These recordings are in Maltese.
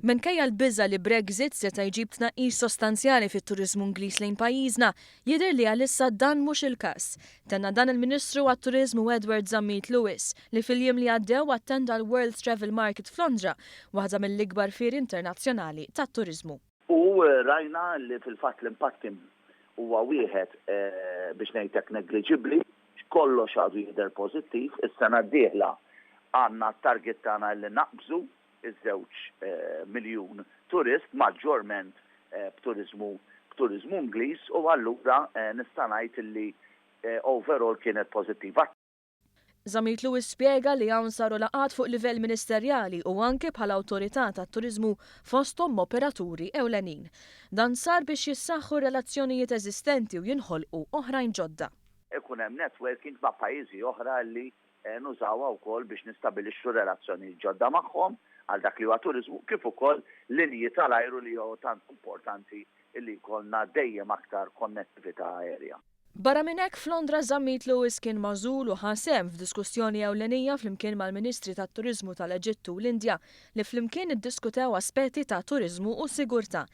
Minkejja l-biża li Brexit seta' jġib tnaqqis sostanzjali fit-turiżmu Ingliż lejn pajjiżna, jidher li għalissa dan mhux il-każ. Tenna dan il-Ministru għat-Turiżmu Edward Zammit Lewis li fil-jiem li għaddew attenda l-World Travel Market f'Londra, waħda mill-ikbar fieri internazzjonali tat-turiżmu. U rajna li fil-fatt l-impatti huwa wieħed biex ngħidlek negliġibbli, kollox għadu jidher pożittiv, is-sena d-dieħla għandna t-target tagħna li naqbżu iż-2 miljun turist maġġorment b'turiżmu Ingliż u allura nista' ngħid li overall kienet pożittiva. Zammit Lewis spjega li hawn saru laqgħat fuq livell ministerjali u anke bħala awtorità tat-turiżmu fosthom operaturi ewlenin. Dan sar biex jissaħħu relazzjonijiet eżistenti u jinħolqu oħrajn ġodda. Ikun hemm networking ma' pajjiżi oħra li nużawha wkoll biex nistabilixxu relazzjonijiet ġodda magħhom għal dak li huwa turiżmu kif ukoll linji tal-ajru li huwa tant importanti li jkollna dejjem aktar konnettività aerja. Barra minn hekk f'Londra Zammit Lewis kien magħżul u ħasem f'diskussjoni ewlenija flimkien mal-Ministri tat-Turiżmu tal-Eġittu u l-Indja li flimkien iddiskutew aspetti ta' turiżmu u sigurtà.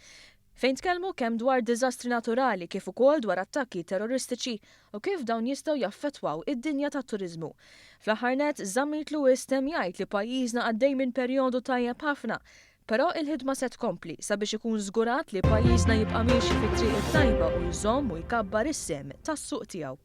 Fejn tkellmu kemm dwar diżastri naturali kif ukoll dwar attakki terroristiċi u kif dawn jistgħu jaffettwaw id-dinja tat-turiżmu. Fl-aħħar nett Zammit Lewis temm jgħid li pajjiżna għaddej minn perjodu tajjeb ħafna, però il-ħidma se tkompli sabiex ikun żgurat li pajjiżna jibqa' miexi fit-triq it-tajba u jżomm u jkabbar is-sem tas-suq tiegħu.